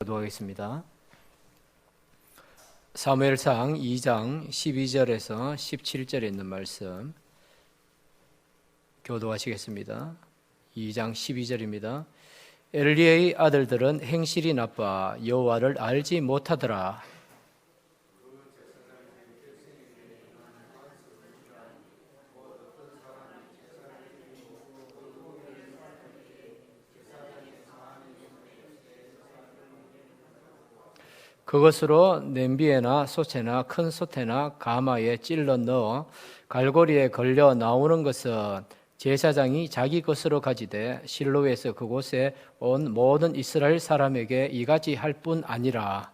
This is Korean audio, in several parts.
기도하겠습니다. 사무엘상 2장 12절에서 17절에 있는 말씀 교도하시겠습니다. 2장 12절입니다. 엘리의 아들들은 행실이 나빠 여호와를 알지 못하더라. 그것으로 냄비에나 솥에나 큰 솥에나 가마에 찔러 넣어 갈고리에 걸려 나오는 것은 제사장이 자기 것으로 가지되 실로에서 그곳에 온 모든 이스라엘 사람에게 이같이 할 뿐 아니라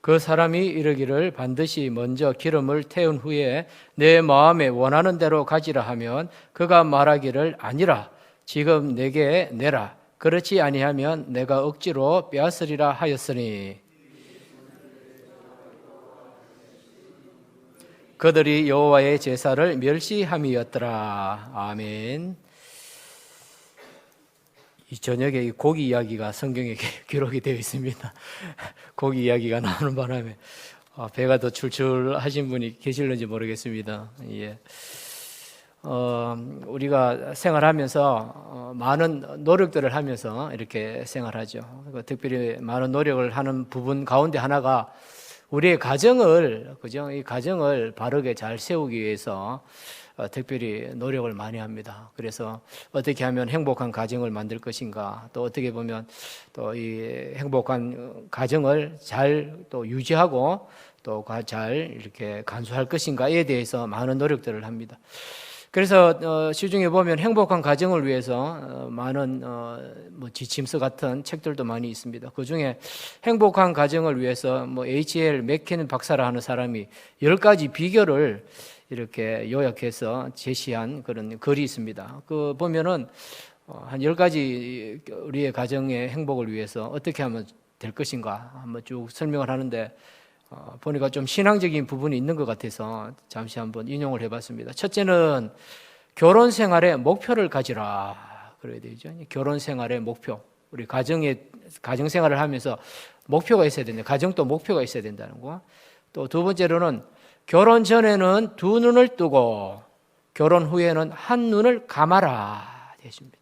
그 사람이 이르기를 반드시 먼저 기름을 태운 후에 내 마음에 원하는 대로 가지라 하면 그가 말하기를 아니라 지금 내게 내라 그렇지 아니하면 내가 억지로 빼앗으리라 하였으니 그들이 여호와의 제사를 멸시함이었더라. 아멘. 이 저녁에 이 고기 이야기가 성경에 기록이 되어 있습니다. 고기 이야기가 나오는 바람에 배가 더 출출하신 분이 계실는지 모르겠습니다. 예. 우리가 생활하면서 많은 노력들을 하면서 이렇게 생활하죠. 특별히 많은 노력을 하는 부분 가운데 하나가 우리의 가정을, 그죠? 이 가정을 바르게 잘 세우기 위해서 특별히 노력을 많이 합니다. 그래서 어떻게 하면 행복한 가정을 만들 것인가, 또 어떻게 보면 또 이 행복한 가정을 잘 또 유지하고 또 잘 이렇게 간수할 것인가에 대해서 많은 노력들을 합니다. 그래서 시중에 보면 행복한 가정을 위해서 많은 지침서 같은 책들도 많이 있습니다. 그 중에 행복한 가정을 위해서 H.L. 맥켄 박사라 하는 사람이 10가지 비결을 이렇게 요약해서 제시한 그런 글이 있습니다. 그 보면은 한 10가지 우리의 가정의 행복을 위해서 어떻게 하면 될 것인가 한번 쭉 설명을 하는데 보니까 좀 신앙적인 부분이 있는 것 같아서 잠시 한번 인용을 해봤습니다. 첫째는 결혼 생활의 목표를 가지라. 그래야 되죠. 결혼 생활의 목표. 우리 가정 생활을 하면서 목표가 있어야 된다. 가정도 목표가 있어야 된다는 거. 또 두 번째로는 결혼 전에는 두 눈을 뜨고 결혼 후에는 한 눈을 감아라 되십니다.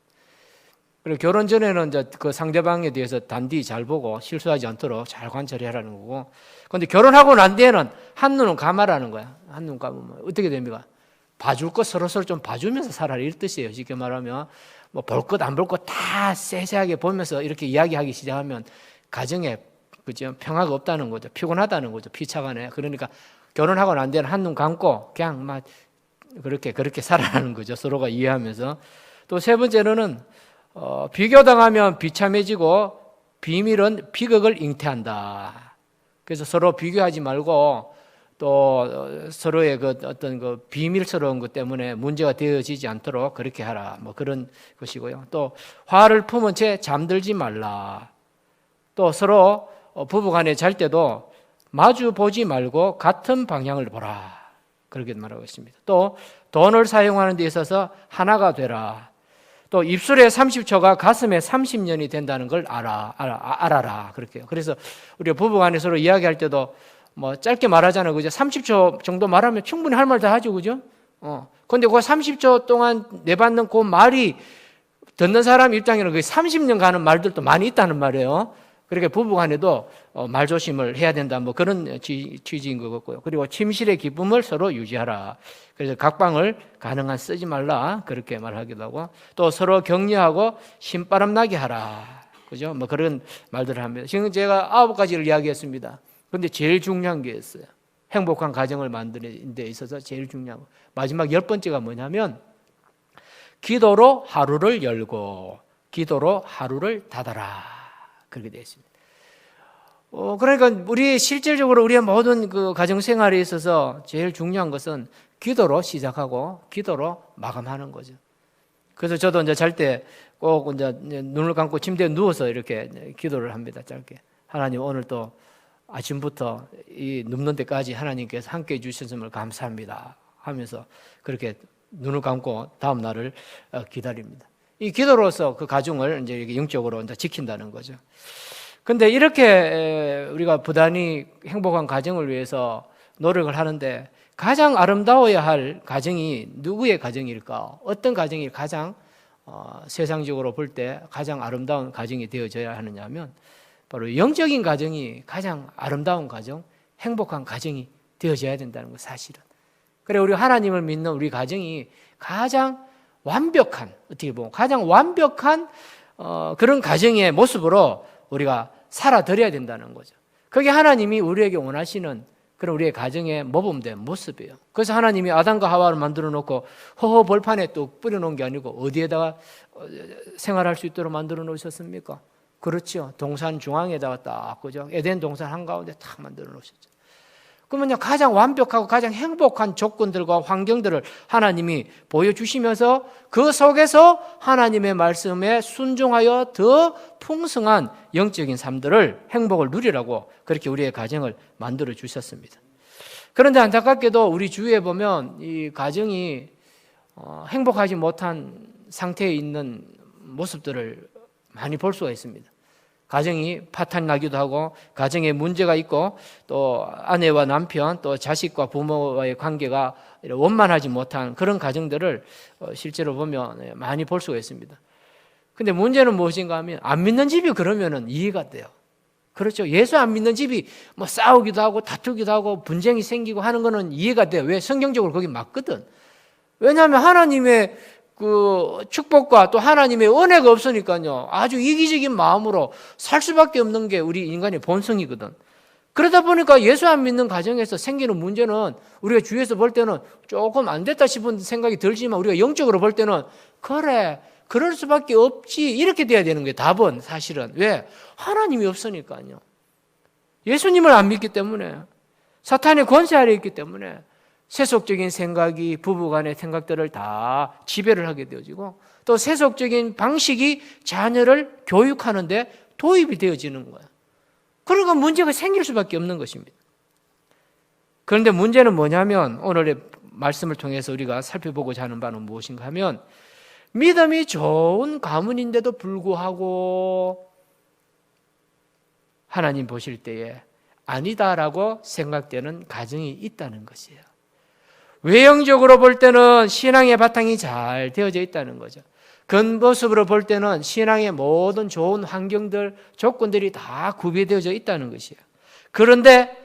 그리고 결혼 전에는 이제 그 상대방에 대해서 단디 잘 보고 실수하지 않도록 잘 관찰하라는 거고, 그런데 결혼하고 난 뒤에는 한 눈은 감아라는 거야. 한 눈 감으면 어떻게 됩니까? 봐줄 것 서로 좀 봐주면서 살아라 이 뜻이에요. 쉽게 말하면 볼 것 안 볼 것 다 세세하게 보면서 이렇게 이야기하기 시작하면 가정에 그죠 평화가 없다는 거죠. 피곤하다는 거죠. 피차간에. 그러니까 결혼하고 난 뒤에는 한 눈 감고 그냥 막 그렇게 살아가는 거죠. 서로가 이해하면서. 또 세 번째로는 비교당하면 비참해지고 비밀은 비극을 잉태한다. 그래서 서로 비교하지 말고 또 서로의 그 어떤 그 비밀스러운 것 때문에 문제가 되어지지 않도록 그렇게 하라. 그런 것이고요. 또 화를 품은 채 잠들지 말라. 또 서로 부부간에 잘 때도 마주 보지 말고 같은 방향을 보라. 그렇게 말하고 있습니다. 또 돈을 사용하는 데 있어서 하나가 되라. 또 입술에 30초가 가슴에 30년이 된다는 걸 알아라. 그렇게요. 그래서 우리가 부부간에 서로 이야기할 때도 짧게 말하잖아요. 그죠? 30초 정도 말하면 충분히 할 말 다 하죠. 그죠? 근데 그 30초 동안 내받는 그 말이 듣는 사람 입장에는 그 30년 가는 말들도 많이 있다는 말이에요. 그러니까 부부간에도 말조심을 해야 된다. 그런 취지인 것 같고요. 그리고 침실의 기쁨을 서로 유지하라. 그래서 각방을 가능한 쓰지 말라. 그렇게 말하기도 하고 또 서로 격려하고 신바람 나게 하라. 그죠? 그런 말들을 합니다. 지금 제가 9가지를 이야기했습니다. 그런데 제일 중요한 게 있어요. 행복한 가정을 만드는 데 있어서 제일 중요한 거. 마지막 10번째가 뭐냐면 기도로 하루를 열고 기도로 하루를 닫아라. 그렇게 되어 있습니다. 그러니까 실질적으로 우리의 모든 그 가정 생활에 있어서 제일 중요한 것은 기도로 시작하고 기도로 마감하는 거죠. 그래서 저도 이제 잘 때 꼭 이제 눈을 감고 침대에 누워서 이렇게 기도를 합니다. 짧게. 하나님 오늘 또 아침부터 이 눕는 데까지 하나님께서 함께 해주셨음을 감사합니다 하면서 그렇게 눈을 감고 다음 날을 기다립니다. 이 기도로서 그 가정을 이제 영적으로 이제 지킨다는 거죠. 근데 이렇게 우리가 부단히 행복한 가정을 위해서 노력을 하는데 가장 아름다워야 할 가정이 누구의 가정일까? 어떤 가정이 가장 세상적으로 볼 때 가장 아름다운 가정이 되어져야 하느냐 하면 바로 영적인 가정이 가장 아름다운 가정, 행복한 가정이 되어져야 된다는 거 사실은. 그래 우리 하나님을 믿는 우리 가정이 가장 완벽한, 어떻게 보면 가장 완벽한 그런 가정의 모습으로 우리가 살아드려야 된다는 거죠. 그게 하나님이 우리에게 원하시는 그런 우리의 가정의 모범된 모습이에요. 그래서 하나님이 아담과 하와를 만들어 놓고 허허 벌판에 또 뿌려놓은 게 아니고 어디에다가 생활할 수 있도록 만들어 놓으셨습니까? 그렇죠. 동산 중앙에다가 딱, 그죠? 에덴 동산 한가운데 딱 만들어 놓으셨죠. 그러면 가장 완벽하고 가장 행복한 조건들과 환경들을 하나님이 보여주시면서 그 속에서 하나님의 말씀에 순종하여 더 풍성한 영적인 삶들을 행복을 누리라고 그렇게 우리의 가정을 만들어 주셨습니다. 그런데 안타깝게도 우리 주위에 보면 이 가정이 행복하지 못한 상태에 있는 모습들을 많이 볼 수가 있습니다. 가정이 파탄 나기도 하고 가정에 문제가 있고 또 아내와 남편 또 자식과 부모와의 관계가 원만하지 못한 그런 가정들을 실제로 보면 많이 볼 수가 있습니다. 근데 문제는 무엇인가 하면 안 믿는 집이 그러면은 이해가 돼요. 그렇죠. 예수 안 믿는 집이 뭐 싸우기도 하고 다투기도 하고 분쟁이 생기고 하는 거는 이해가 돼요. 왜? 성경적으로 거기 맞거든. 왜냐하면 하나님의 그 축복과 또 하나님의 은혜가 없으니까요. 아주 이기적인 마음으로 살 수밖에 없는 게 우리 인간의 본성이거든. 그러다 보니까 예수 안 믿는 가정에서 생기는 문제는 우리가 주위에서 볼 때는 조금 안 됐다 싶은 생각이 들지만 우리가 영적으로 볼 때는 그래, 그럴 수밖에 없지 이렇게 돼야 되는 거예요. 답은 사실은. 왜? 하나님이 없으니까요. 예수님을 안 믿기 때문에 사탄의 권세 아래 있기 때문에 세속적인 생각이 부부간의 생각들을 다 지배를 하게 되어지고 또 세속적인 방식이 자녀를 교육하는데 도입이 되어지는 거예요. 그러니까 문제가 생길 수밖에 없는 것입니다. 그런데 문제는 뭐냐면 오늘의 말씀을 통해서 우리가 살펴보고자 하는 바는 무엇인가 하면 믿음이 좋은 가문인데도 불구하고 하나님 보실 때에 아니다라고 생각되는 가정이 있다는 것이에요. 외형적으로 볼 때는 신앙의 바탕이 잘 되어져 있다는 거죠. 겉모습으로 볼 때는 신앙의 모든 좋은 환경들, 조건들이 다 구비되어져 있다는 것이에요. 그런데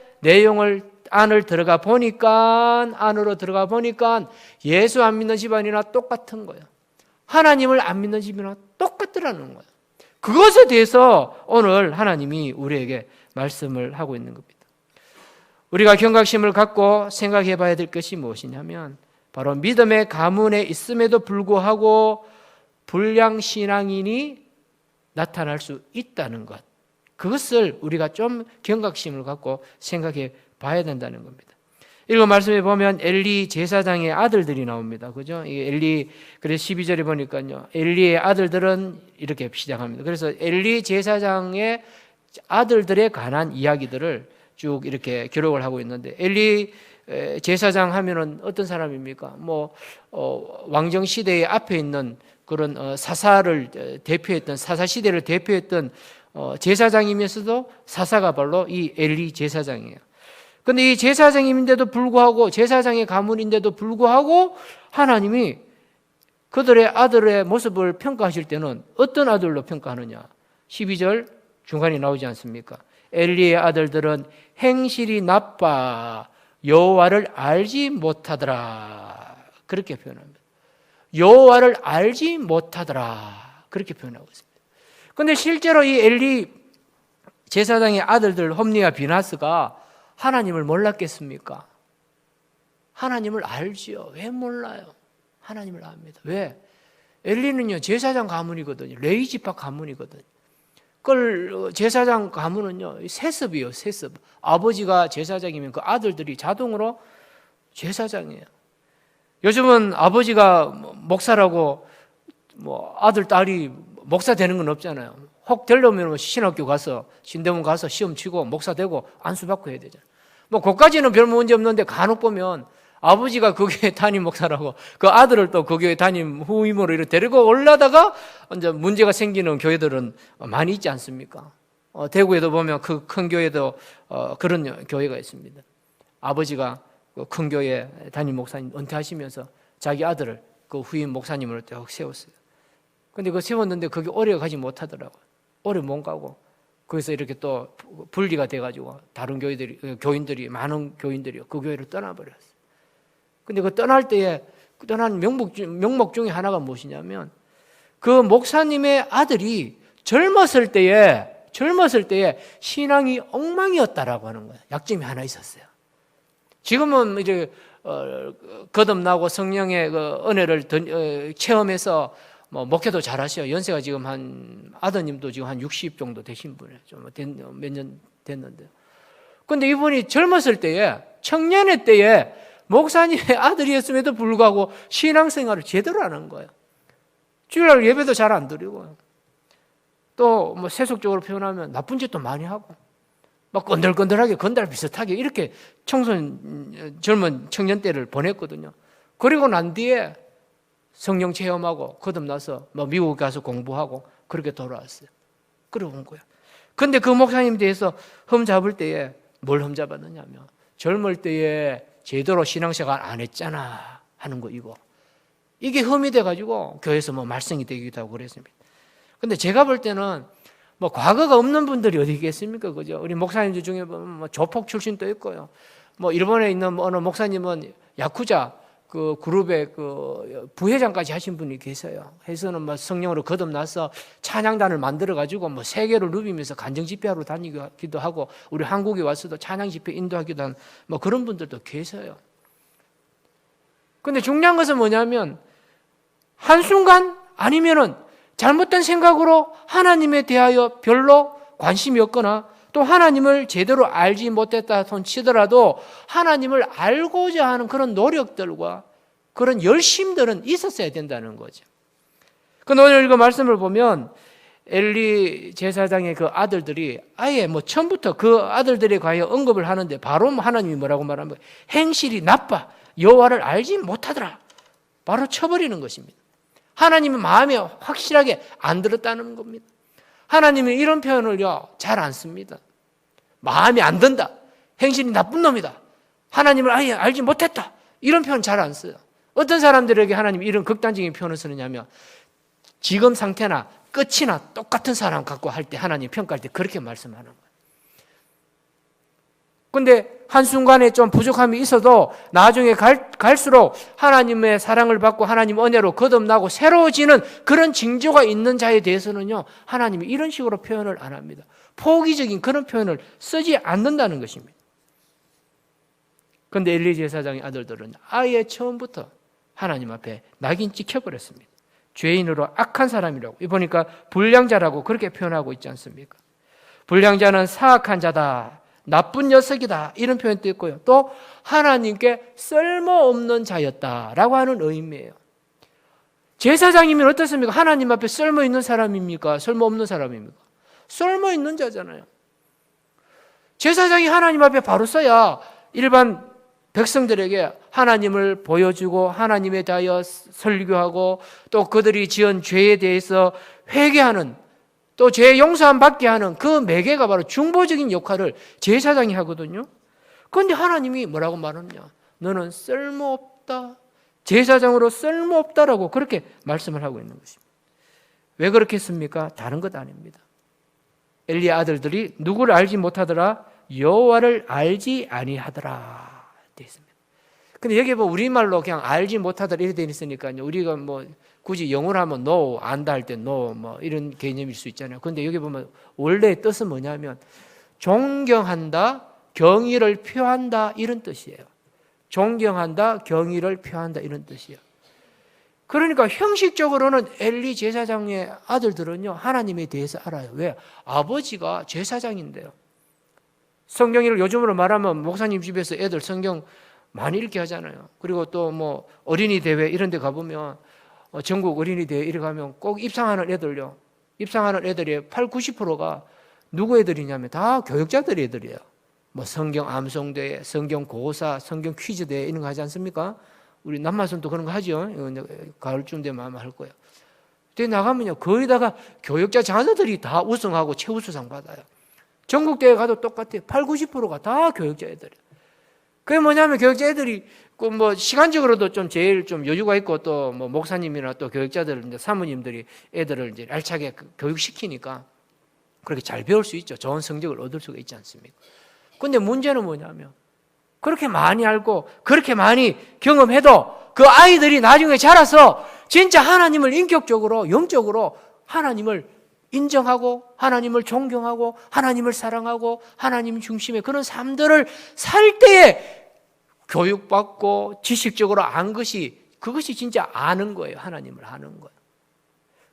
안으로 들어가 보니까 예수 안 믿는 집안이나 똑같은 거예요. 하나님을 안 믿는 집이나 똑같더라는 거예요. 그것에 대해서 오늘 하나님이 우리에게 말씀을 하고 있는 겁니다. 우리가 경각심을 갖고 생각해 봐야 될 것이 무엇이냐면 바로 믿음의 가문에 있음에도 불구하고 불량신앙인이 나타날 수 있다는 것. 그것을 우리가 좀 경각심을 갖고 생각해 봐야 된다는 겁니다. 읽은 말씀에 보면 엘리 제사장의 아들들이 나옵니다. 그죠? 엘리, 그래서 12절에 보니까요. 엘리의 아들들은 이렇게 시작합니다. 그래서 엘리 제사장의 아들들에 관한 이야기들을 쭉 이렇게 기록을 하고 있는데 엘리 제사장 하면은 어떤 사람입니까? 왕정 시대의 앞에 있는 그런 사사를 대표했던 사사 시대를 대표했던 제사장이면서도 사사가 바로 이 엘리 제사장이에요. 그런데 이 제사장인데도 불구하고 제사장의 가문인데도 불구하고 하나님이 그들의 아들의 모습을 평가하실 때는 어떤 아들로 평가하느냐? 12절 중간에 나오지 않습니까? 엘리의 아들들은 행실이 나빠 여호와를 알지 못하더라. 그렇게 표현합니다. 여호와를 알지 못하더라. 그렇게 표현하고 있습니다. 그런데 실제로 이 엘리 제사장의 아들들 홈리와 비나스가 하나님을 몰랐겠습니까? 하나님을 알지요. 왜 몰라요? 하나님을 압니다. 왜? 엘리는요 제사장 가문이거든요. 레위 지파 가문이거든요. 그걸 제사장 가문은요 세습이에요. 세습. 아버지가 제사장이면 그 아들들이 자동으로 제사장이에요. 요즘은 아버지가 목사라고 아들 딸이 목사 되는 건 없잖아요. 혹 되려면 신학교 가서 신대문 가서 시험 치고 목사 되고 안수 받고 해야 되잖아요. 뭐 그까지는 별 문제 없는데 간혹 보면 아버지가 그 교회 담임 목사라고 그 아들을 또 그 교회 담임 후임으로 이렇게 데리고 올라다가 이제 문제가 생기는 교회들은 많이 있지 않습니까? 대구에도 보면 그 큰 교회도 그런 교회가 있습니다. 아버지가 그 큰 교회 담임 목사님 은퇴하시면서 자기 아들을 그 후임 목사님으로 딱 세웠어요. 근데 그 세웠는데 그게 오래 가지 못하더라고요. 오래 못 가고 거기서 이렇게 또 분리가 돼가지고 다른 교인들이 많은 교인들이 그 교회를 떠나버렸어요. 근데 그 떠날 때에 떠난 명목 중에 하나가 무엇이냐면 그 목사님의 아들이 젊었을 때에 신앙이 엉망이었다라고 하는 거예요. 약점이 하나 있었어요. 지금은 이제 거듭나고 성령의 그 은혜를 체험해서 뭐 목회도 잘하셔요. 연세가 지금 아드님도 지금 한 60 정도 되신 분이에요. 좀 몇 년 됐는데. 근데 이분이 젊었을 때에 청년의 때에 목사님의 아들이었음에도 불구하고 신앙생활을 제대로 안 한 거예요. 주일날 예배도 잘 안 드리고 또 뭐 세속적으로 표현하면 나쁜 짓도 많이 하고 막 건들건들하게 건달 비슷하게 이렇게 젊은 청년 때를 보냈거든요. 그리고 난 뒤에 성령 체험하고 거듭나서 뭐 미국 가서 공부하고 그렇게 돌아왔어요. 그러고 온 거예요. 근데 그 목사님에 대해서 흠잡을 때에 뭘 흠잡았느냐면 젊을 때에 제대로 신앙생활 안 했잖아 하는 거 이게 흠이 돼가지고 교회에서 뭐 말썽이 되기도 하고 그랬습니다. 근데 제가 볼 때는 뭐 과거가 없는 분들이 어디 있겠습니까? 그죠? 우리 목사님들 중에 뭐 조폭 출신도 있고요. 뭐 일본에 있는 어느 목사님은 야쿠자 그 그룹의 그 부회장까지 하신 분이 계세요. 해서는 뭐 성령으로 거듭나서 찬양단을 만들어 가지고 뭐 세계를 누비면서 간증 집회하러 다니기도 하고 우리 한국에 와서도 찬양 집회 인도하기도 한 뭐 그런 분들도 계세요. 근데 중요한 것은 뭐냐면 한순간 아니면은 잘못된 생각으로 하나님에 대하여 별로 관심이 없거나 또 하나님을 제대로 알지 못했다 손치더라도 하나님을 알고자 하는 그런 노력들과 그런 열심들은 있었어야 된다는 거죠. 그런데 오늘 그 말씀을 보면 엘리 제사장의 그 아들들이 아예 뭐 처음부터 그 아들들에 관하여 언급을 하는데 바로 하나님이 뭐라고 말하면 행실이 나빠 여호와를 알지 못하더라 바로 쳐버리는 것입니다. 하나님은 마음에 확실하게 안 들었다는 겁니다. 하나님은 이런 표현을요 잘 안 씁니다. 마음에 안 든다. 행실이 나쁜 놈이다. 하나님을 아예 알지 못했다. 이런 표현 잘 안 써요. 어떤 사람들에게 하나님이 이런 극단적인 표현을 쓰느냐면 지금 상태나 끝이나 똑같은 사람 갖고 할 때 하나님 평가할 때 그렇게 말씀하는 거예요. 근데 한순간에 좀 부족함이 있어도 나중에 갈수록 하나님의 사랑을 받고 하나님 은혜로 거듭나고 새로워지는 그런 징조가 있는 자에 대해서는요 하나님이 이런 식으로 표현을 안 합니다. 포기적인 그런 표현을 쓰지 않는다는 것입니다. 그런데 엘리 제사장의 아들들은 아예 처음부터 하나님 앞에 낙인 찍혀버렸습니다. 죄인으로 악한 사람이라고 보니까 불량자라고 그렇게 표현하고 있지 않습니까? 불량자는 사악한 자다. 나쁜 녀석이다 이런 표현도 있고요. 또 하나님께 쓸모없는 자였다라고 하는 의미예요. 제사장이면 어떻습니까? 하나님 앞에 쓸모있는 사람입니까? 쓸모없는 사람입니까? 쓸모있는 자잖아요. 제사장이 하나님 앞에 바로 서야 일반 백성들에게 하나님을 보여주고 하나님에 대하여 설교하고 또 그들이 지은 죄에 대해서 회개하는 또 죄 용서함 받게 하는 그 매개가 바로 중보적인 역할을 제사장이 하거든요. 그런데 하나님이 뭐라고 말하느냐? 너는 쓸모없다. 제사장으로 쓸모없다라고 그렇게 말씀을 하고 있는 것입니다. 왜 그렇게 했습니까? 다른 것 아닙니다. 엘리의 아들들이 누구를 알지 못하더라? 여호와를 알지 아니하더라 되어 있습니다. 근데 여기 뭐 우리말로 그냥 알지 못하더라 이렇게 되어 있으니까요. 우리가 뭐 굳이 영어로 하면 know, 안다 할 때 know 뭐 이런 개념일 수 있잖아요. 그런데 여기 보면 원래의 뜻은 뭐냐면 존경한다, 경의를 표한다 이런 뜻이에요. 존경한다, 경의를 표한다 이런 뜻이에요. 그러니까 형식적으로는 엘리 제사장의 아들들은요 하나님에 대해서 알아요. 왜? 아버지가 제사장인데요. 성경을 요즘으로 말하면 목사님 집에서 애들 성경 많이 읽게 하잖아요. 그리고 또 뭐 어린이 대회 이런 데 가보면 전국 어린이 대회 이렇게 가면 꼭 입상하는 애들요. 입상하는 애들의 8, 90%가 누구 애들이냐면 다 교육자들 애들이에요. 뭐 성경 암송대회, 성경 고사, 성경 퀴즈대회 이런 거 하지 않습니까? 우리 남마선도 그런 거 하죠. 가을쯤 되면 아마 할 거예요. 그때 나가면요, 거기다가 교육자 자녀들이 다 우승하고 최우수상 받아요. 전국대회 가도 똑같아요. 8, 90%가 다 교육자 애들이에요. 그게 뭐냐면 교육자 애들이 뭐 시간적으로도 좀 제일 좀 여유가 있고 또 뭐 목사님이나 또 교육자들, 이제 사모님들이 애들을 이제 알차게 교육시키니까 그렇게 잘 배울 수 있죠. 좋은 성적을 얻을 수가 있지 않습니까? 근데 문제는 뭐냐면 그렇게 많이 알고 그렇게 많이 경험해도 그 아이들이 나중에 자라서 진짜 하나님을 인격적으로 영적으로 하나님을 인정하고 하나님을 존경하고 하나님을 사랑하고 하나님 중심의 그런 삶들을 살 때에 교육받고 지식적으로 안 것이 그것이 진짜 아는 거예요. 하나님을 아는 거예요.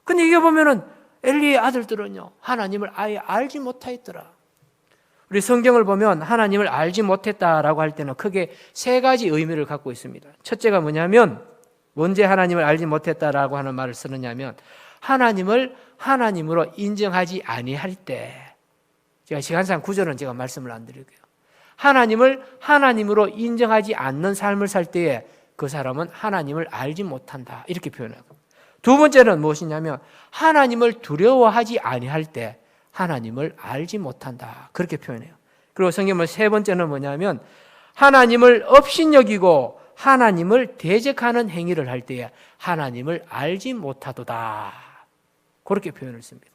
근데 이게 보면은 엘리의 아들들은요, 하나님을 아예 알지 못하였더라. 우리 성경을 보면 하나님을 알지 못했다라고 할 때는 크게 세 가지 의미를 갖고 있습니다. 첫째가 뭐냐면, 언제 하나님을 알지 못했다라고 하는 말을 쓰느냐면, 하나님을 하나님으로 인정하지 아니할 때, 제가 시간상 구절은 제가 말씀을 안 드릴게요. 하나님을 하나님으로 인정하지 않는 삶을 살 때에 그 사람은 하나님을 알지 못한다, 이렇게 표현하고, 두 번째는 무엇이냐면 하나님을 두려워하지 아니할 때 하나님을 알지 못한다, 그렇게 표현해요. 그리고 성경은 세 번째는 뭐냐면 하나님을 업신여기고 하나님을 대적하는 행위를 할 때에 하나님을 알지 못하도다, 그렇게 표현을 씁니다.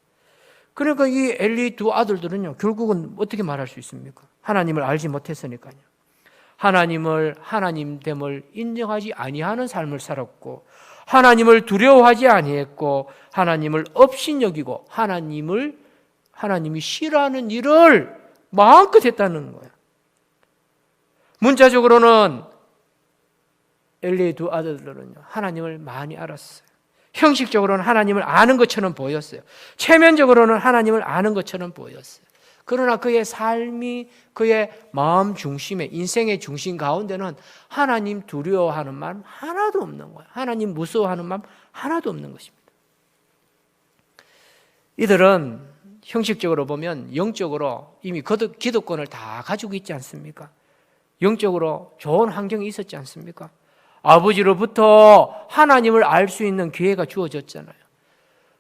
그러니까 이 엘리 두 아들들은요, 결국은 어떻게 말할 수 있습니까? 하나님을 알지 못했으니까요. 하나님을 하나님됨을 인정하지 아니하는 삶을 살았고, 하나님을 두려워하지 아니했고, 하나님을 업신여기고 하나님이 싫어하는 일을 마음껏 했다는 거예요. 문자적으로는 엘리의 두 아들들은요, 하나님을 많이 알았어요. 형식적으로는 하나님을 아는 것처럼 보였어요. 체면적으로는 하나님을 아는 것처럼 보였어요. 그러나 그의 삶이, 그의 마음 중심에, 인생의 중심 가운데는 하나님 두려워하는 마음 하나도 없는 거예요. 하나님 무서워하는 마음 하나도 없는 것입니다. 이들은 형식적으로 보면 영적으로 이미 기득권을 다 가지고 있지 않습니까? 영적으로 좋은 환경이 있었지 않습니까? 아버지로부터 하나님을 알 수 있는 기회가 주어졌잖아요.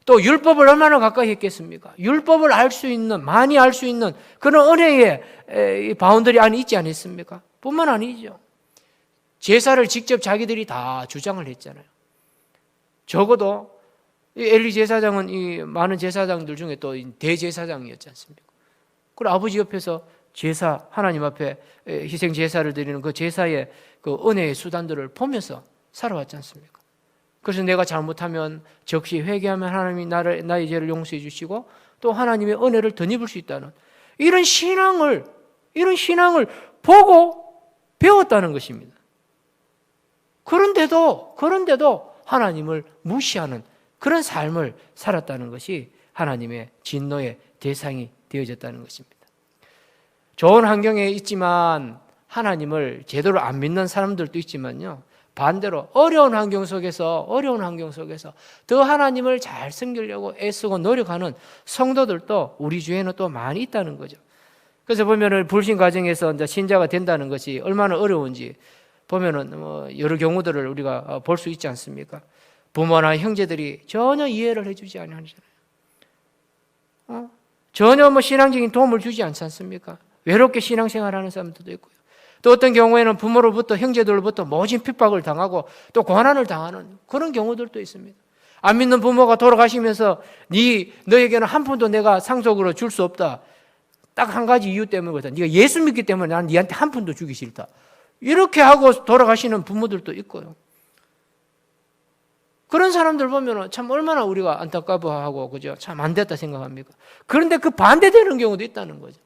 또 율법을 얼마나 가까이 했겠습니까? 율법을 알 수 있는, 많이 알 수 있는 그런 은혜의 바운더리 안에 있지 않습니까? 뿐만 아니죠. 제사를 직접 자기들이 다 주장을 했잖아요. 적어도 이 엘리 제사장은 이 많은 제사장들 중에 또 대제사장이었지 않습니까? 그리고 아버지 옆에서 제사, 하나님 앞에 희생 제사를 드리는 그 제사의 그 은혜의 수단들을 보면서 살아왔지 않습니까? 그래서 내가 잘못하면 적시 회개하면 하나님이 나의 죄를 용서해 주시고 또 하나님의 은혜를 덧입을 수 있다는 이런 신앙을 보고 배웠다는 것입니다. 그런데도 하나님을 무시하는 그런 삶을 살았다는 것이 하나님의 진노의 대상이 되어졌다는 것입니다. 좋은 환경에 있지만 하나님을 제대로 안 믿는 사람들도 있지만요, 반대로 어려운 환경 속에서 더 하나님을 잘 섬기려고 애쓰고 노력하는 성도들도 우리 주위에는 또 많이 있다는 거죠. 그래서 보면은 불신 가정에서 이제 신자가 된다는 것이 얼마나 어려운지 보면은 여러 경우들을 우리가 볼 수 있지 않습니까? 부모나 형제들이 전혀 이해를 해주지 않으잖아요. 전혀 신앙적인 도움을 주지 않지 않습니까? 외롭게 신앙생활하는 사람들도 있고요. 또 어떤 경우에는 부모로부터, 형제들로부터 모진 핍박을 당하고 또 고난을 당하는 그런 경우들도 있습니다. 안 믿는 부모가 돌아가시면서 너에게는 한 푼도 내가 상속으로 줄 수 없다. 딱 한 가지 이유 때문이거든. 네가 예수 믿기 때문에 난 네한테 한 푼도 주기 싫다. 이렇게 하고 돌아가시는 부모들도 있고요. 그런 사람들 보면 참 얼마나 우리가 안타까워하고, 그죠? 참 안 됐다 생각합니까? 그런데 그 반대되는 경우도 있다는 거죠.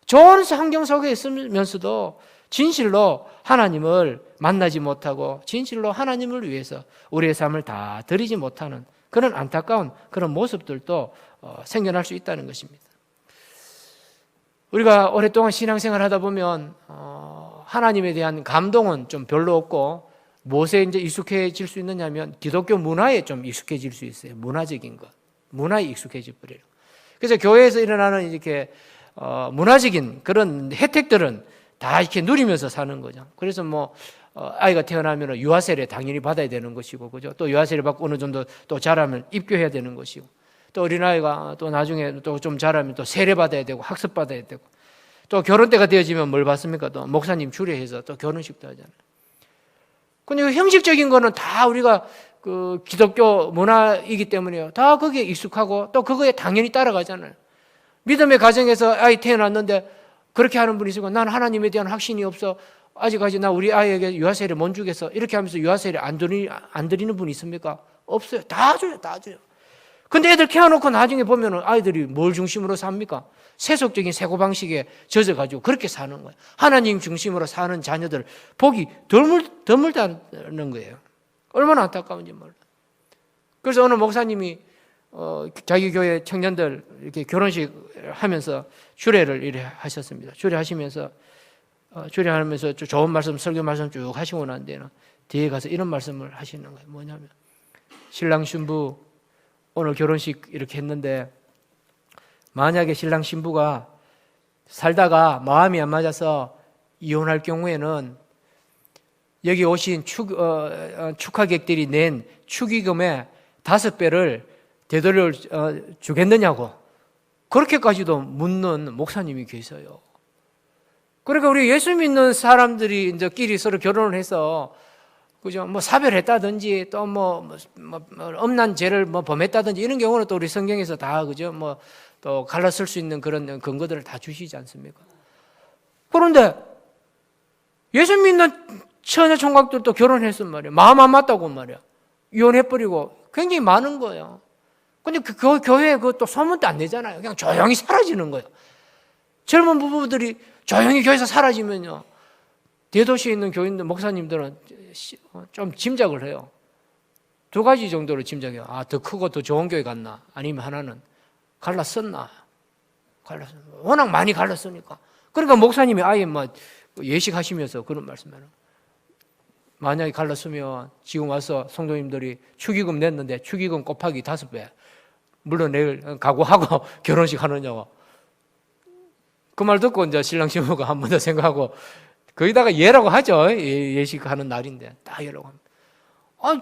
좋은 환경 속에 있으면서도 진실로 하나님을 만나지 못하고 진실로 하나님을 위해서 우리의 삶을 다 드리지 못하는 그런 안타까운 그런 모습들도 생겨날 수 있다는 것입니다. 우리가 오랫동안 신앙생활 하다 보면 하나님에 대한 감동은 좀 별로 없고, 무엇에 이제 익숙해질 수 있느냐면 기독교 문화에 좀 익숙해질 수 있어요. 문화적인 것. 문화에 익숙해져 버려요. 그래서 교회에서 일어나는 이렇게 문화적인 그런 혜택들은 다 이렇게 누리면서 사는 거죠. 그래서 뭐 아이가 태어나면 유아세례 당연히 받아야 되는 것이고, 그죠? 또 유아세례 받고 어느 정도 또 자라면 입교해야 되는 것이고, 또 어린아이가 또 나중에 또 좀 자라면 또 세례 받아야 되고 학습 받아야 되고, 또 결혼 때가 되어지면 뭘 받습니까? 또 목사님 주례해서 또 결혼식도 하잖아요. 근데 형식적인 거는 다 우리가 그 기독교 문화이기 때문에요. 다 거기에 익숙하고 또 그거에 당연히 따라가잖아요. 믿음의 가정에서 아이 태어났는데 그렇게 하는 분이 있고, 난 하나님에 대한 확신이 없어. 아직까지 나 우리 아이에게 유아세례 못 주겠어. 이렇게 하면서 유아세례 안 드리는 분이 있습니까? 없어요. 다 줘요. 다 줘요. 근데 애들 키워놓고 나중에 보면 아이들이 뭘 중심으로 삽니까? 세속적인 사고방식에 젖어가지고 그렇게 사는 거예요. 하나님 중심으로 사는 자녀들 보기 드물다는 거예요. 얼마나 안타까운지 몰라요. 그래서 어느 목사님이 자기 교회 청년들 이렇게 결혼식 하면서 주례를 이렇게 하셨습니다. 주례하시면서 주례하면서 좋은 말씀, 설교 말씀 쭉 하시고 난 뒤에는 뒤에 가서 이런 말씀을 하시는 거예요. 뭐냐면, 신랑 신부 오늘 결혼식 이렇게 했는데 만약에 신랑 신부가 살다가 마음이 안 맞아서 이혼할 경우에는 여기 오신 축하객들이 낸 축의금의 5배를 되돌려 주겠느냐고 그렇게까지도 묻는 목사님이 계세요. 그러니까 우리 예수 믿는 사람들이 이제 끼리 서로 결혼을 해서 그죠? 뭐 사별했다든지 또 뭐 엄난 죄를 뭐 범했다든지 이런 경우는 또 우리 성경에서 다 그죠? 뭐 또 갈라쓸 수 있는 그런 근거들을 다 주시지 않습니까? 그런데 예수 믿는 처녀 총각들도 결혼했단 말이야. 마음 안 맞다고 말이야. 이혼해버리고 굉장히 많은 거예요. 근데 그 교회에 그것도 소문도 안 내잖아요. 그냥 조용히 사라지는 거예요. 젊은 부부들이 조용히 교회에서 사라지면요, 대도시에 있는 교인들, 목사님들은 좀 짐작을 해요. 2가지 정도로 짐작해요. 더 크고 더 좋은 교회 갔나? 아니면 하나는 갈랐었나? 워낙 많이 갈랐으니까. 그러니까 목사님이 아예 예식하시면서 그런 말씀을 해요. 만약에 갈랐으면 지금 와서 성도님들이 축의금 냈는데 축의금 곱하기 5배. 물론 내일 각오하고 결혼식 하느냐고. 그 말 듣고 이제 신랑 신부가 한 번 더 생각하고 거기다가 예라고 하죠. 예식하는 날인데 다 예라고 합니다.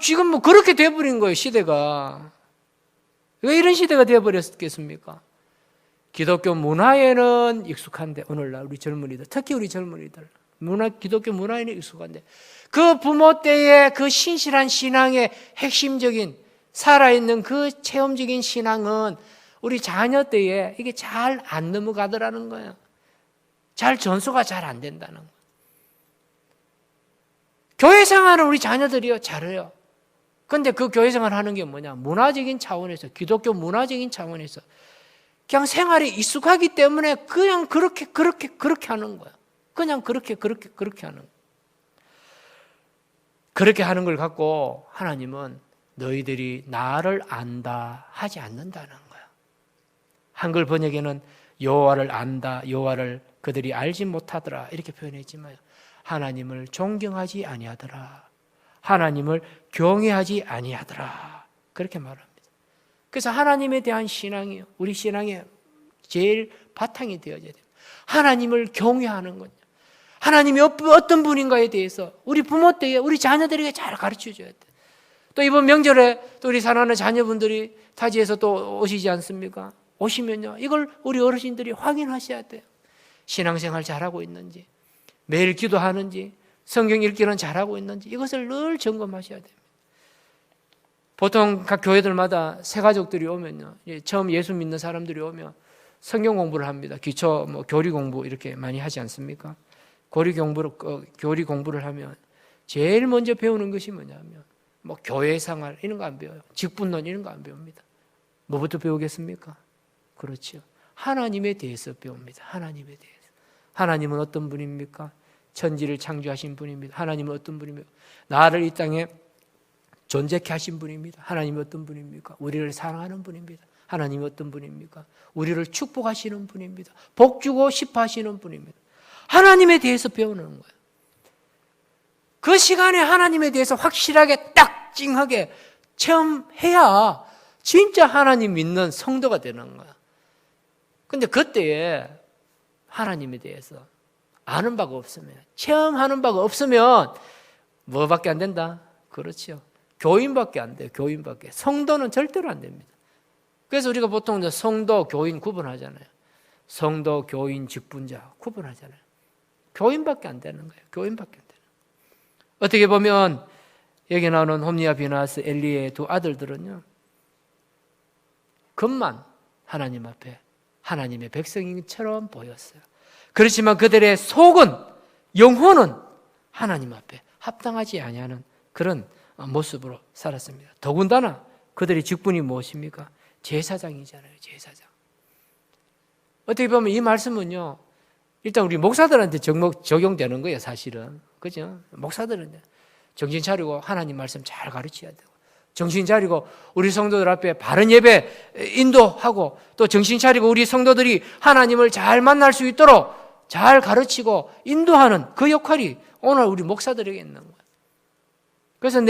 지금 뭐 그렇게 돼버린 거예요. 시대가. 왜 이런 시대가 돼버렸겠습니까? 기독교 문화에는 익숙한데 오늘날 우리 젊은이들, 특히 우리 젊은이들 기독교 문화에는 익숙한데 그 부모 때의 그 신실한 신앙의 핵심적인 살아있는 그 체험적인 신앙은 우리 자녀 때에 이게 잘 안 넘어가더라는 거예요. 잘 전수가 잘 안 된다는 거예요. 교회 생활은 우리 자녀들이요 잘해요. 근데 그 교회 생활 하는 게 뭐냐? 문화적인 차원에서, 기독교 문화적인 차원에서 그냥 생활이 익숙하기 때문에 그냥 그렇게 하는 거야. 그냥 그렇게 하는 거야. 그렇게 하는 걸 갖고 하나님은 너희들이 나를 안다 하지 않는다는 거야. 한글 번역에는 여호와를 안다, 여호와를 그들이 알지 못하더라 이렇게 표현했지만 하나님을 존경하지 아니하더라. 하나님을 경외하지 아니하더라. 그렇게 말합니다. 그래서 하나님에 대한 신앙이요, 우리 신앙의 제일 바탕이 되어져야 돼요. 하나님을 경외하는 거죠. 하나님이 어떤 분인가에 대해서 우리 부모 때에 우리 자녀들에게 잘 가르쳐줘야 돼요. 또 이번 명절에 또 우리 사랑하는 자녀분들이 타지에서 또 오시지 않습니까? 오시면요, 이걸 우리 어르신들이 확인하셔야 돼요. 신앙생활 잘하고 있는지, 매일 기도하는지, 성경 읽기는 잘하고 있는지 이것을 늘 점검하셔야 됩니다. 보통 각 교회들마다 새 가족들이 오면요, 처음 예수 믿는 사람들이 오면 성경 공부를 합니다. 기초 교리 공부 이렇게 많이 하지 않습니까? 교리 공부를 하면 제일 먼저 배우는 것이 뭐냐면 교회 생활 이런 거 안 배워요. 직분론 이런 거 안 배웁니다. 뭐부터 배우겠습니까? 그렇죠. 하나님에 대해서 배웁니다. 하나님에 대해서. 하나님은 어떤 분입니까? 천지를 창조하신 분입니다. 하나님은 어떤 분입니까? 나를 이 땅에 존재케 하신 분입니다. 하나님은 어떤 분입니까? 우리를 사랑하는 분입니다. 하나님은 어떤 분입니까? 우리를 축복하시는 분입니다. 복 주고 싶어 하시는 분입니다. 하나님에 대해서 배우는 거예요. 그 시간에 하나님에 대해서 확실하게 딱 찡하게 체험해야 진짜 하나님 믿는 성도가 되는 거야. 근데 그때에 하나님에 대해서 아는 바가 없으면, 체험하는 바가 없으면 뭐밖에 안 된다? 그렇죠. 교인밖에 안 돼요. 교인밖에. 성도는 절대로 안 됩니다. 그래서 우리가 보통 성도, 교인 구분하잖아요. 성도, 교인, 직분자 구분하잖아요. 교인밖에 안 되는 거예요. 교인밖에 안 되는 거예요. 어떻게 보면 여기 나오는 홈리와 비나스, 엘리의 두 아들들은요, 겉만 하나님 앞에 하나님의 백성인처럼 보였어요. 그렇지만 그들의 속은, 영혼은 하나님 앞에 합당하지 아니하는 그런 모습으로 살았습니다. 더군다나 그들의 직분이 무엇입니까? 제사장이잖아요. 제사장. 어떻게 보면 이 말씀은요, 일단 우리 목사들한테 적용되는 거예요. 사실은. 그죠? 목사들은 정신 차리고 하나님 말씀 잘 가르쳐야 되고, 정신 차리고 우리 성도들 앞에 바른 예배 인도하고, 또 정신 차리고 우리 성도들이 하나님을 잘 만날 수 있도록 잘 가르치고 인도하는 그 역할이 오늘 우리 목사들에게 있는 거예요. 그래서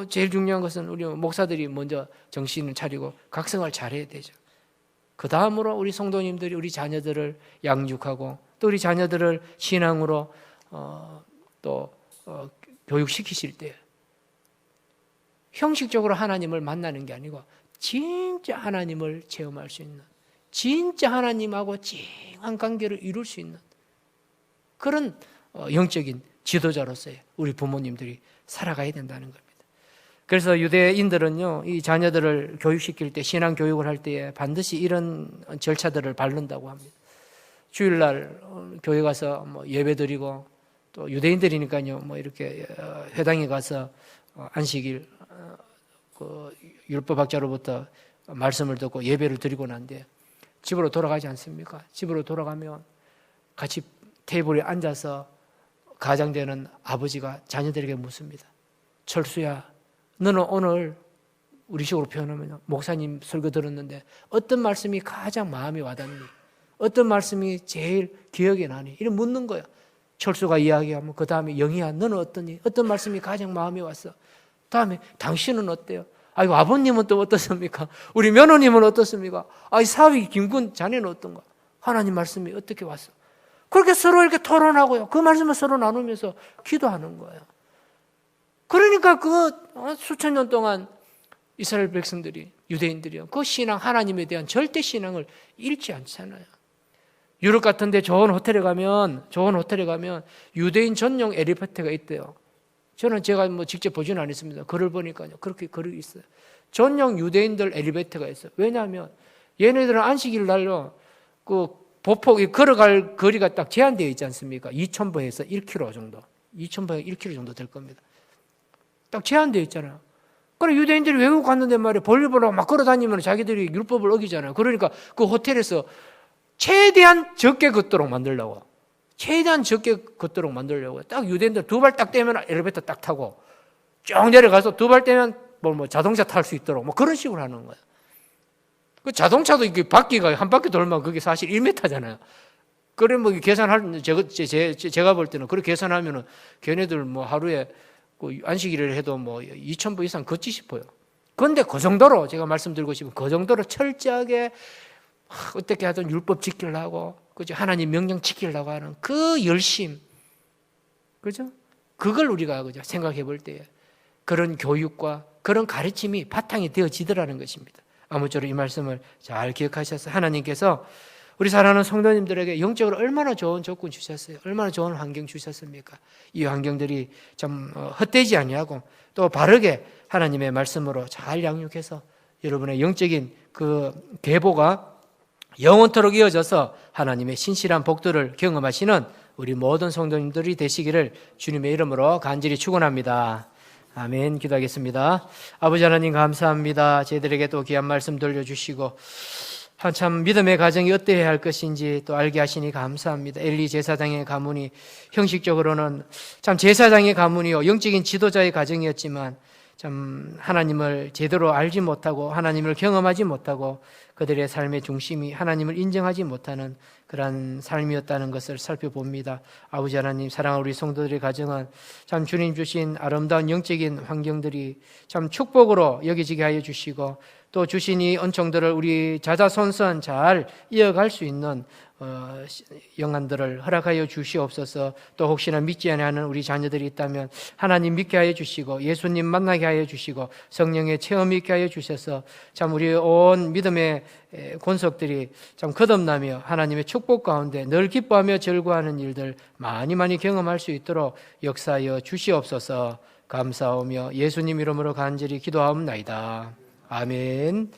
제일 중요한 것은 우리 목사들이 먼저 정신을 차리고 각성을 잘해야 되죠. 그 다음으로 우리 성도님들이 우리 자녀들을 양육하고, 또 우리 자녀들을 신앙으로 교육시키실 때 형식적으로 하나님을 만나는 게 아니고 진짜 하나님을 체험할 수 있는, 진짜 하나님하고 찡한 관계를 이룰 수 있는 그런 영적인 지도자로서의 우리 부모님들이 살아가야 된다는 겁니다. 그래서 유대인들은요, 이 자녀들을 교육시킬 때, 신앙 교육을 할 때에 반드시 이런 절차들을 밟는다고 합니다. 주일날 교회 가서 예배 드리고, 또 유대인들이니까요, 이렇게 회당에 가서 안식일 그 율법학자로부터 말씀을 듣고 예배를 드리고 난 뒤에 집으로 돌아가지 않습니까? 집으로 돌아가면 같이 테이블에 앉아서 가장되는 아버지가 자녀들에게 묻습니다. 철수야, 너는 오늘 우리 식으로 표현하면 목사님 설교 들었는데 어떤 말씀이 가장 마음에 와닿니? 어떤 말씀이 제일 기억에 나니? 이런 묻는 거야. 철수가 이야기하면 그 다음에 영희야, 너는 어떠니? 어떤 말씀이 가장 마음에 왔어? 다음에 당신은 어때요? 아이고, 아버님은 또 어떻습니까? 우리 며느님은 어떻습니까? 아이, 사위 김군 자네는 어떤가? 하나님 말씀이 어떻게 왔어? 그렇게 서로 이렇게 토론하고요. 그 말씀을 서로 나누면서 기도하는 거예요. 그러니까 그 수천 년 동안 이스라엘 백성들이, 유대인들이요, 그 신앙, 하나님에 대한 절대 신앙을 잃지 않잖아요. 유럽 같은 데 좋은 호텔에 가면 유대인 전용 엘리베이터가 있대요. 저는 제가 직접 보지는 않았습니다. 글을 보니까요, 그렇게 글이 있어요. 전용 유대인들 엘리베이터가 있어요. 왜냐하면 얘네들은 안식일 날로 그 보폭이 걸어갈 거리가 딱 제한되어 있지 않습니까? 2,000보에서 1km 정도. 2,000보에 1km 정도 될 겁니다. 딱 제한되어 있잖아요. 그래, 유대인들이 외국 갔는데 말이에요. 볼일 보라고 막 걸어다니면 자기들이 율법을 어기잖아요. 그러니까 그 호텔에서 최대한 적게 걷도록 만들려고. 최대한 적게 걷도록 만들려고. 딱 유대인들 두 발 딱 떼면 엘리베이터 딱 타고 쭉 내려가서 두 발 떼면 자동차 탈 수 있도록 그런 식으로 하는 거예요. 그 자동차도 이게 바퀴가 한 바퀴 돌면 그게 사실 1m잖아요. 그래 계산할 제가 볼 때는 그렇게 계산하면은 걔네들 하루에 안식일을 해도 2,000보 이상 걷지 싶어요. 그런데 그 정도로 제가 말씀드리고 싶은 그 정도로 철저하게 어떻게 하든 율법 지키려고, 그죠? 하나님 명령 지키려고 하는 그 열심, 그죠? 그걸 우리가 그죠? 생각해 볼 때에 그런 교육과 그런 가르침이 바탕이 되어지더라는 것입니다. 아무쪼록 이 말씀을 잘 기억하셔서 하나님께서 우리 사랑하는 성도님들에게 영적으로 얼마나 좋은 조건 주셨어요. 얼마나 좋은 환경 주셨습니까? 이 환경들이 좀 헛되지 아니하고 또 바르게 하나님의 말씀으로 잘 양육해서 여러분의 영적인 그 계보가 영원토록 이어져서 하나님의 신실한 복들을 경험하시는 우리 모든 성도님들이 되시기를 주님의 이름으로 간절히 축원합니다. 아멘. 기도하겠습니다. 아버지 하나님 감사합니다. 저희들에게 또 귀한 말씀 들려주시고 한참 믿음의 가정이 어때야 할 것인지 또 알게 하시니 감사합니다. 엘리 제사장의 가문이 형식적으로는 참 제사장의 가문이요, 영적인 지도자의 가정이었지만 참 하나님을 제대로 알지 못하고 하나님을 경험하지 못하고 그들의 삶의 중심이 하나님을 인정하지 못하는 그러한 삶이었다는 것을 살펴봅니다. 아버지 하나님, 사랑하는 우리 성도들의 가정은 참 주님 주신 아름다운 영적인 환경들이 참 축복으로 여겨지게 하여 주시고, 또 또 주신 이 은총들을 우리 자자손손 잘 이어갈 수 있는 영안들을 허락하여 주시옵소서. 또 혹시나 믿지 않는 우리 자녀들이 있다면 하나님 믿게 하여 주시고 예수님 만나게 하여 주시고 성령의 체험 있게 하여 주셔서 참 우리 온 믿음의 권속들이 참 거듭나며 하나님의 축복 가운데 늘 기뻐하며 즐거워하는 일들 많이 많이 경험할 수 있도록 역사하여 주시옵소서. 감사하며 예수님 이름으로 간절히 기도하옵나이다. 아멘.